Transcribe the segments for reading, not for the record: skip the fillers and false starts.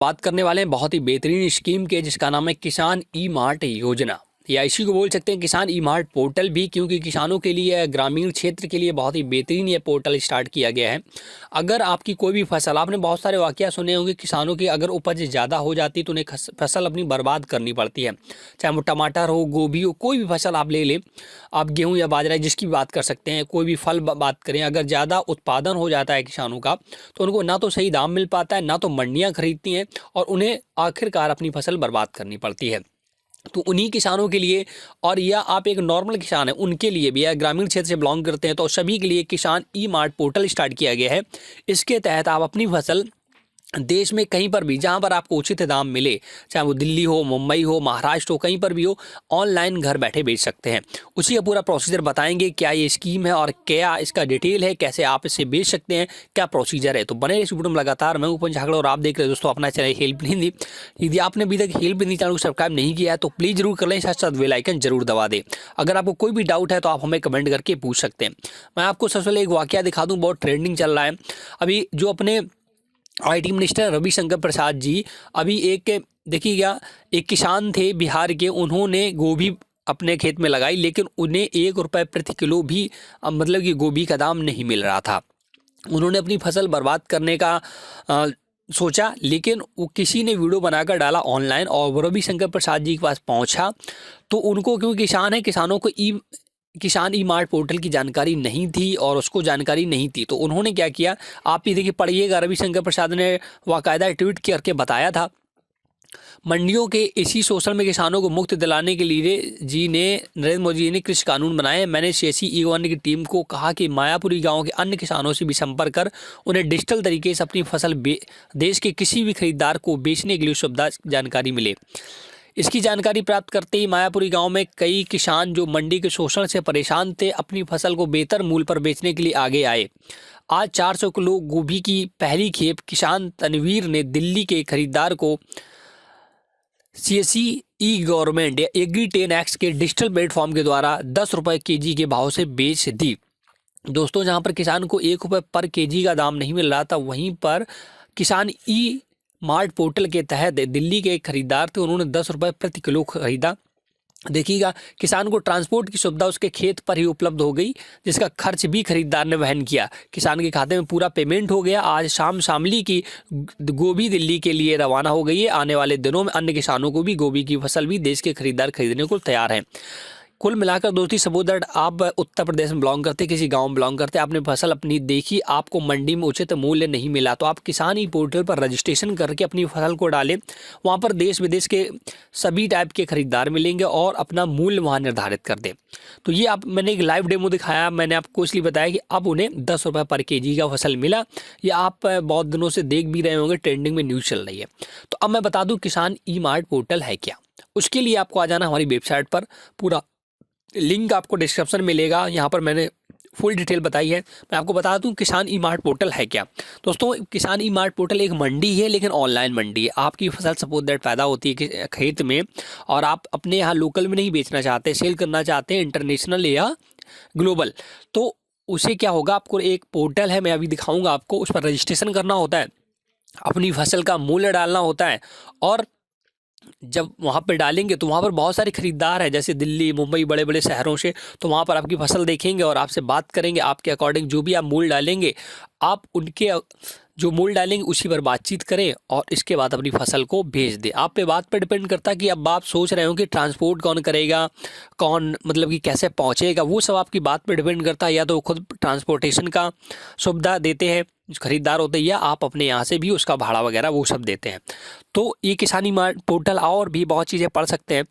बात करने वाले हैं बहुत ही बेहतरीन स्कीम के, जिसका नाम है किसान ई मार्ट योजना, या इसी को बोल सकते हैं किसान ई मार्ट पोर्टल भी, क्योंकि किसानों के लिए, ग्रामीण क्षेत्र के लिए बहुत ही बेहतरीन ये पोर्टल स्टार्ट किया गया है। अगर आपकी कोई भी फसल, आपने बहुत सारे वाकया सुने होंगे किसानों की, अगर उपज ज़्यादा हो जाती तो उन्हें फसल अपनी बर्बाद करनी पड़ती है, चाहे वो टमाटर हो, गोभी हो, कोई भी फसल आप ले लें, आप गेहूँ या बाजरा जिसकी भी बात कर सकते हैं, कोई भी फल बात करें, अगर ज़्यादा उत्पादन हो जाता है किसानों का तो उनको ना तो सही दाम मिल पाता है, ना तो मंडियाँ खरीदती हैं, और उन्हें आखिरकार अपनी फसल बर्बाद करनी पड़ती है। तो उन्हीं किसानों के लिए, और या आप एक नॉर्मल किसान हैं उनके लिए भी, या ग्रामीण क्षेत्र से बिलोंग करते हैं, तो सभी के लिए किसान ई मार्ट पोर्टल स्टार्ट किया गया है। इसके तहत आप अपनी फसल देश में कहीं पर भी, जहां पर आपको उचित दाम मिले, चाहे वो दिल्ली हो, मुंबई हो, महाराष्ट्र हो, कहीं पर भी हो, ऑनलाइन घर बैठे बेच सकते हैं। उसी का पूरा प्रोसीजर बताएंगे, क्या ये स्कीम है और क्या इसका डिटेल है, कैसे आप इसे बेच सकते हैं, क्या प्रोसीजर है। तो बने इस वीडियो में लगातार। मैं ऊपर झागड़ और आप देख रहे हैं दोस्तों अपना चैनल हेल्प हिंदी। यदि आपने अभी तक हेल्प हिंदी चैनल को सब्सक्राइब नहीं किया है तो प्लीज़ जरूर कर लें, साथ साथ बेल आइकन जरूर दबा दें। अगर आपको कोई भी डाउट है तो आप हमें कमेंट करके पूछ सकते हैं। मैं आपको सबसे पहले एक वाकया दिखा दूँ, बहुत ट्रेंडिंग चल रहा है अभी। जो अपने आईटी मिनिस्टर रविशंकर प्रसाद जी, अभी एक देखिएगा, एक किसान थे बिहार के, उन्होंने गोभी अपने खेत में लगाई, लेकिन उन्हें 1 रुपये प्रति किलो भी मतलब कि गोभी का दाम नहीं मिल रहा था। उन्होंने अपनी फसल बर्बाद करने का सोचा, लेकिन वो किसी ने वीडियो बनाकर डाला ऑनलाइन, और वो रविशंकर प्रसाद जी के पास पहुंचा। तो उनको, क्योंकि किसान है, किसानों को किसान ई मार्ट पोर्टल की जानकारी नहीं थी और उसको जानकारी नहीं थी, तो उन्होंने क्या किया, आप ये देखिए, पढ़िएगा। रविशंकर प्रसाद ने बाकायदा ट्वीट करके बताया था, मंडियों के इसी शोषण में किसानों को मुक्त दिलाने के लिए नरेंद्र मोदी जी ने कृषि कानून बनाए। मैंने सीएससी ई1 की टीम को कहा कि मायापुरी गांव के अन्य किसानों से भी संपर्क कर उन्हें डिजिटल तरीके से अपनी फसल देश के किसी भी खरीदार को बेचने के लिए सुविधा जानकारी मिले। इसकी जानकारी प्राप्त करते ही मायापुरी गांव में कई किसान जो मंडी के शोषण से परेशान थे, अपनी फसल को बेहतर मूल्य पर बेचने के लिए आगे आए। आज 400 किलो गोभी की पहली खेप किसान तनवीर ने दिल्ली के खरीदार को सीएससी ई गवर्नमेंट या एग्री 10X के डिजिटल प्लेटफॉर्म के द्वारा 10 रुपये केजी के भाव से बेच दी। दोस्तों, जहां पर किसान को 1 रुपये पर केजी का दाम नहीं मिल रहा था, वहीं पर किसान ई मार्ट पोर्टल के तहत दिल्ली के एक खरीदार थे, उन्होंने 10 रुपये प्रति किलो खरीदा। देखिएगा, किसान को ट्रांसपोर्ट की सुविधा उसके खेत पर ही उपलब्ध हो गई, जिसका खर्च भी खरीदार ने वहन किया। किसान के खाते में पूरा पेमेंट हो गया। आज शाम शामली की गोभी दिल्ली के लिए रवाना हो गई है। आने वाले दिनों में अन्य किसानों को भी गोभी की फसल भी देश के खरीदार खरीदने को तैयार हैं। कुल मिलाकर दोस्ती सपोज आप उत्तर प्रदेश में बिलोंग करते, किसी गांव में बिलोंग करते, आपने फसल अपनी देखी, आपको मंडी में उचित मूल्य नहीं मिला, तो आप किसान ई पोर्टल पर रजिस्ट्रेशन करके अपनी फसल को डालें। वहां पर देश विदेश के सभी टाइप के खरीदार मिलेंगे और अपना मूल्य वहां निर्धारित कर दें। तो ये मैंने एक लाइव डेमो दिखाया, मैंने आपको इसलिए बताया कि अब उन्हें 10 रुपये पर केजी का फसल मिला। ये आप बहुत दिनों से देख भी रहे होंगे, ट्रेंडिंग में न्यूज़ चल रही है। तो अब मैं बता दूं किसान ई मार्ट पोर्टल है क्या। उसके लिए आपको आ जाना हमारी वेबसाइट पर, पूरा लिंक आपको डिस्क्रिप्शन में मिलेगा। यहाँ पर मैंने फुल डिटेल बताई है। मैं आपको बता दूं किसान ई मार्ट पोर्टल है क्या। दोस्तों, किसान ई मार्ट पोर्टल एक मंडी है, लेकिन ऑनलाइन मंडी है। आपकी फसल सपोज दैट पैदा होती है खेत में, और आप अपने यहाँ लोकल में नहीं बेचना चाहते, सेल करना चाहते हैं इंटरनेशनल या ग्लोबल, तो उसे क्या होगा, आपको एक पोर्टल है, मैं अभी दिखाऊंगा आपको, उस पर रजिस्ट्रेशन करना होता है, अपनी फसल का मूल्य डालना होता है, और जब वहाँ पर डालेंगे तो वहाँ पर बहुत सारे खरीदार हैं, जैसे दिल्ली, मुंबई, बड़े बड़े शहरों से, तो वहाँ पर आपकी फसल देखेंगे और आपसे बात करेंगे। आपके अकॉर्डिंग जो भी आप मूल्य डालेंगे, आप उनके जो मूल्य डालेंगे उसी पर बातचीत करें, और इसके बाद अपनी फसल को भेज दें। आप पे बात पर डिपेंड करता है कि अब आप सोच रहे हो कि ट्रांसपोर्ट कौन करेगा, कौन मतलब कि कैसे पहुँचेगा, वो सब आपकी बात पर डिपेंड करता है। या तो खुद ट्रांसपोर्टेशन का सुविधा देते हैं जो खरीदार होते हैं, या आप अपने यहाँ से भी उसका भाड़ा वगैरह वो सब देते हैं। तो ये किसान ई मार्ट पोर्टल, और भी बहुत चीज़ें पढ़ सकते हैं।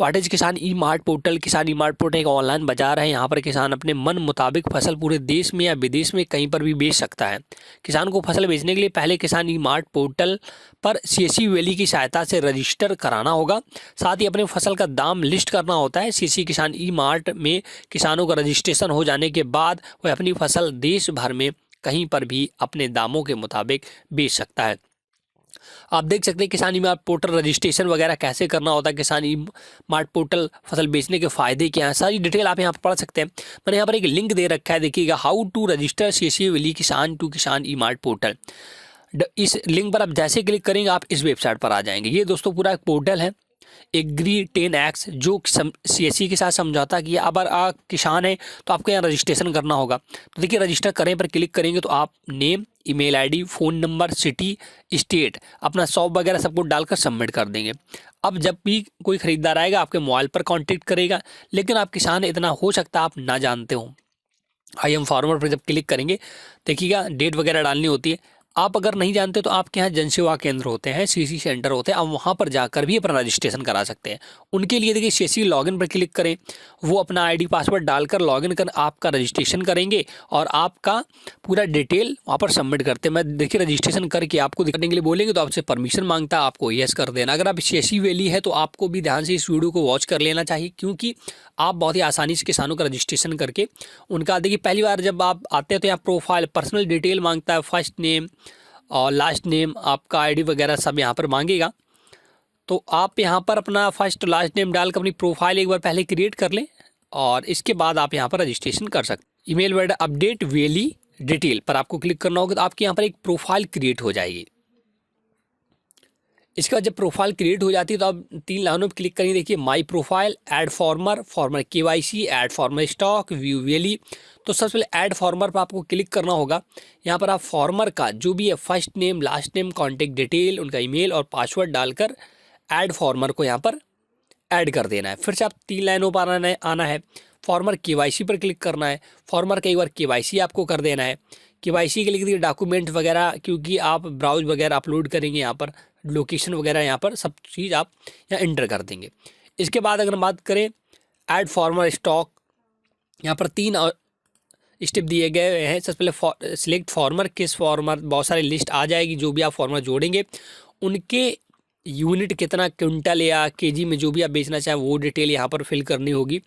व्हाट इज किसान ई मार्ट पोर्टल। किसान ई मार्ट पोर्टल एक ऑनलाइन बाजार है। यहाँ पर किसान अपने मन मुताबिक फसल पूरे देश में या विदेश में कहीं पर भी बेच सकता है। किसान को फसल बेचने के लिए पहले किसान ई मार्ट पोर्टल पर सीएससी वैली की सहायता से रजिस्टर कराना होगा। साथ ही अपने फसल का दाम लिस्ट करना होता है। सीएससी किसान ई मार्ट में किसानों का रजिस्ट्रेशन हो जाने के बाद वह अपनी फसल देश भर में कहीं पर भी अपने दामों के मुताबिक बेच सकता है। आप देख सकते हैं किसान ई मार्ट पोर्टल रजिस्ट्रेशन वगैरह कैसे करना होता है, किसान ई मार्ट पोर्टल फसल बेचने के फायदे क्या हैं, सारी डिटेल आप यहाँ पर पढ़ सकते हैं। मैंने यहाँ पर एक लिंक दे रखा है, देखिएगा, how to register CSC valley Kisan to Kisan e mart portal. इस लिंक पर आप जैसे क्लिक करेंगे आप इस वेबसाइट पर आ जाएंगे। ये दोस्तों पूरा एक पोर्टल है एग्री 10X जो CSC के साथ समझौता किया। अब अगर आप किसान हैं तो आपको यहाँ रजिस्ट्रेशन करना होगा। तो देखिए रजिस्टर करें पर क्लिक करेंगे तो आप name, email ID, phone number, city, state, अपना शॉप वगैरह सब कुछ डालकर सबमिट कर देंगे। अब जब भी कोई ख़रीदार आएगा आपके मोबाइल पर कांटेक्ट करेगा, लेकिन आप किसान इतना हो सकता है आप ना जानते हो। आई एम फार्मर पर जब क्लिक करेंगे देखिएगा डेट वगैरह डालनी होती है। आप अगर नहीं जानते तो आपके यहाँ जनसेवा केंद्र होते हैं, CC सेंटर होते हैं, आप वहाँ पर जाकर भी अपना रजिस्ट्रेशन करा सकते हैं। उनके लिए देखिए CSC लॉगिन पर क्लिक करें, वो अपना आईडी पासवर्ड डालकर लॉगिन कर आपका रजिस्ट्रेशन करेंगे और आपका पूरा डिटेल वहाँ पर सबमिट करते हैं। मैं देखिए रजिस्ट्रेशन करके आपको दिखाने के लिए बोलेंगे तो आपसे परमिशन मांगता है, आपको येस कर देना। अगर आप CSC वैली है तो आपको भी ध्यान से इस वीडियो को वॉच कर लेना चाहिए, क्योंकि आप बहुत ही आसानी से किसानों का रजिस्ट्रेशन करके उनका देखिए पहली बार जब आप आते हैं तो यहाँ प्रोफाइल पर्सनल डिटेल मांगता है, फर्स्ट नेम और लास्ट नेम, आपका आईडी वगैरह सब यहाँ पर मांगेगा। तो आप यहाँ पर अपना फर्स्ट लास्ट नेम डालकर अपनी प्रोफाइल एक बार पहले क्रिएट कर लें और इसके बाद आप यहाँ पर रजिस्ट्रेशन कर सकते हैं। Email word update valley detail पर आपको क्लिक करना होगा तो आपके यहाँ पर एक प्रोफाइल क्रिएट हो जाएगी। इसके बाद जब प्रोफाइल क्रिएट हो जाती है तो आप 3 लाइनों पर क्लिक करेंगे। देखिए my profile, add farmer, farmer KYC, add farmer stock, view valley. तो सबसे पहले ऐड फार्मर पर आपको क्लिक करना होगा। यहाँ पर आप फार्मर का जो भी है first name, last name, contact detail, उनका ईमेल और पासवर्ड डालकर ऐड फार्मर को यहाँ पर ऐड कर देना है। फिर से आप 3 लाइनों पर आना है। फार्मर KYC पर क्लिक करना है। फार्मर का एक बार KYC आपको कर देना है। KYC के लिए डॉक्यूमेंट वगैरह, क्योंकि आप ब्राउज वगैरह अपलोड करेंगे, यहाँ पर लोकेशन वगैरह यहाँ पर सब चीज़ आप यहाँ एंटर कर देंगे। इसके बाद अगर बात करें ऐड फार्मर स्टॉक, यहाँ पर 3 स्टेप दिए गए हैं। सबसे पहले सिलेक्ट फार्मर, किस फार्मर, बहुत सारी लिस्ट आ जाएगी जो भी आप फार्मर जोड़ेंगे उनके यूनिट कितना क्विंटल या केजी में जो भी आप बेचना चाहें वो डिटेल यहाँ पर फिल करनी होगी।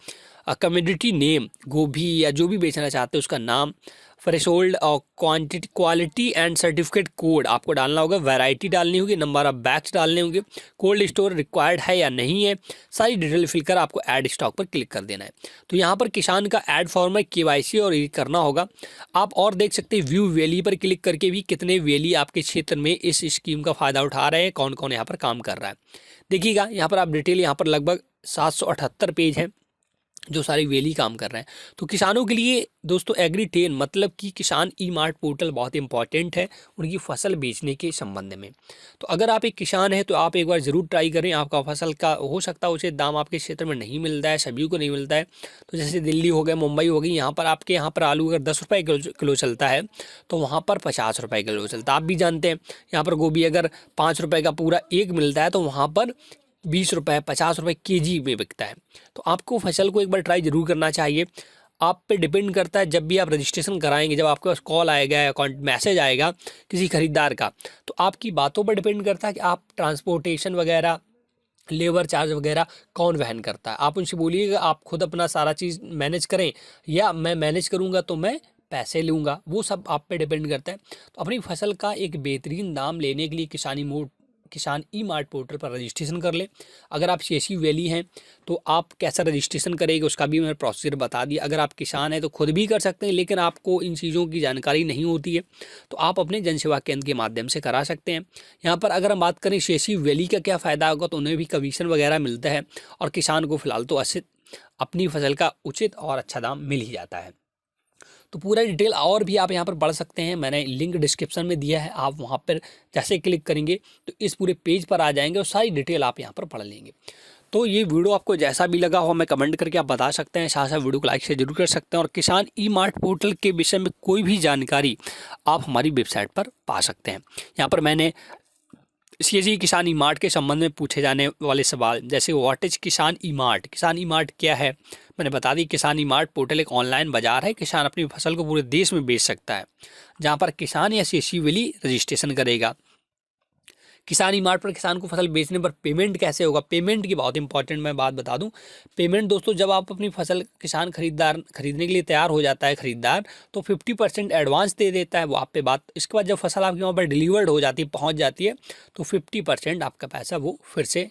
कम्युनिटी नेम, गोभी या जो भी बेचना चाहते हैं उसका नाम, थ्रेशोल्ड और क्वालिटी एंड सर्टिफिकेट कोड आपको डालना होगा, वैरायटी डालनी होगी, नंबर ऑफ बैग्स डालने होंगे, कोल्ड स्टोर रिक्वायर्ड है या नहीं है, सारी डिटेल फिल कर आपको ऐड स्टॉक पर क्लिक कर देना है। तो यहाँ पर किसान का ऐड फॉर्म में KYC और ये करना होगा। आप और देख सकते हैं व्यू वैली पर क्लिक करके भी कितने वैली आपके क्षेत्र में इस स्कीम का फ़ायदा उठा रहे हैं, कौन कौन यहाँ पर काम कर रहा है। देखिएगा यहाँ पर आप डिटेल यहाँ पर लगभग 778 पेज हैं जो सारी वैली काम कर रहे हैं। तो किसानों के लिए दोस्तों एग्री 10 मतलब कि किसान ई-मार्ट पोर्टल बहुत इंपॉर्टेंट है उनकी फसल बेचने के संबंध में। तो अगर आप एक किसान हैं तो आप एक बार ज़रूर ट्राई करें। आपका फसल का हो सकता है उचित दाम आपके क्षेत्र में नहीं मिलता है, सभी को नहीं मिलता है। तो जैसे दिल्ली हो गया, मुंबई हो गई, यहाँ पर आपके यहाँ पर आलू अगर 10 रुपये किलो चलता है तो वहाँ पर 50 रुपये किलो चलता है। आप भी जानते हैं यहाँ पर गोभी अगर 5 रुपये का पूरा एक मिलता है तो वहाँ पर 20 रुपये 50 रुपये केजी में बिकता है। तो आपको फसल को एक बार ट्राई ज़रूर करना चाहिए। आप पे डिपेंड करता है, जब भी आप रजिस्ट्रेशन कराएंगे, जब आपके पास कॉल आएगा या मैसेज आएगा किसी खरीदार का, तो आपकी बातों पर डिपेंड करता है कि आप ट्रांसपोर्टेशन वगैरह, लेबर चार्ज वगैरह कौन वहन करता है। आप उनसे बोलिएगा आप खुद अपना सारा चीज़ मैनेज करें या मैं मैनेज करूँगा तो मैं पैसे लूँगा, वो सब आप पे डिपेंड करता है। तो अपनी फसल का एक बेहतरीन दाम लेने के लिए किसान ई-मार्ट पोर्टल पर रजिस्ट्रेशन कर ले। अगर आप CSC वैली हैं तो आप कैसा रजिस्ट्रेशन करेंगे उसका भी मैंने प्रोसीजर बता दिया। अगर आप किसान हैं तो खुद भी कर सकते हैं, लेकिन आपको इन चीज़ों की जानकारी नहीं होती है तो आप अपने जनसेवा केंद्र के माध्यम से करा सकते हैं। यहाँ पर अगर हम बात करें CSC वैली का क्या फ़ायदा होगा तो उन्हें भी कमीशन वगैरह मिलता है और किसान को फिलहाल तो अपनी फसल का उचित और अच्छा दाम मिल ही जाता है। तो पूरा डिटेल और भी आप यहाँ पर पढ़ सकते हैं, मैंने लिंक डिस्क्रिप्शन में दिया है। आप वहाँ पर जैसे क्लिक करेंगे तो इस पूरे पेज पर आ जाएंगे और सारी डिटेल आप यहाँ पर पढ़ लेंगे। तो ये वीडियो आपको जैसा भी लगा हो हमें कमेंट करके आप बता सकते हैं। साथ साथ वीडियो को लाइक से जरूर कर सकते हैं और किसान ई-मार्ट पोर्टल के विषय में कोई भी जानकारी आप हमारी वेबसाइट पर पा सकते हैं। यहाँ पर मैंने CSC किसान ई-मार्ट के संबंध में पूछे जाने वाले सवाल, जैसे व्हाट इज किसान ई-मार्ट, किसान ई-मार्ट क्या है, मैंने बता दी। किसान ई-मार्ट पोर्टल एक ऑनलाइन बाजार है, किसान अपनी फसल को पूरे देश में बेच सकता है, जहां पर किसान या CSC वैली रजिस्ट्रेशन करेगा। किसान ई-मार्ट पर किसान को फसल बेचने पर पेमेंट कैसे होगा, पेमेंट की बहुत इंपॉर्टेंट मैं बात बता दूं। पेमेंट दोस्तों जब आप अपनी फसल किसान खरीदने के लिए तैयार हो जाता है खरीदार, तो 50% एडवांस दे देता है वो आप पे बात। इसके बाद जब फसल आपके वहाँ पर डिलीवर्ड हो जाती है, पहुँच जाती है, तो 50% आपका पैसा वो फिर से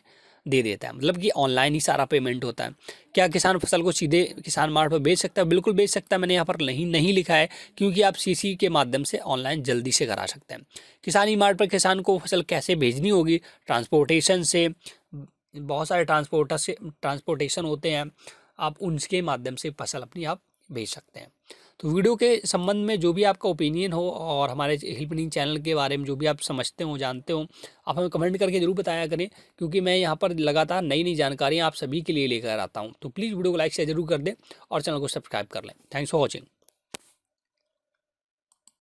दे देता है, मतलब कि ऑनलाइन ही सारा पेमेंट होता है। क्या किसान फसल को सीधे किसान मार्ट पर बेच सकता है? बिल्कुल बेच सकता है। मैंने यहाँ पर नहीं लिखा है, क्योंकि आप सीसी के माध्यम से ऑनलाइन जल्दी से करा सकते हैं। किसान ई मार्ट पर किसान को फसल कैसे भेजनी होगी? ट्रांसपोर्टेशन से, बहुत सारे ट्रांसपोर्टेशन होते हैं, आप उनके माध्यम से फसल अपनी आप भेज सकते हैं। तो वीडियो के संबंध में जो भी आपका ओपिनियन हो और हमारे हेल्पलाइन चैनल के बारे में जो भी आप समझते हो, जानते हो, आप हमें कमेंट करके जरूर बताया करें, क्योंकि मैं यहाँ पर लगातार नई नई जानकारियाँ आप सभी के लिए लेकर आता हूँ। तो प्लीज़ वीडियो को लाइक शेयर जरूर कर दें और चैनल को सब्सक्राइब कर लें। Thanks for watching.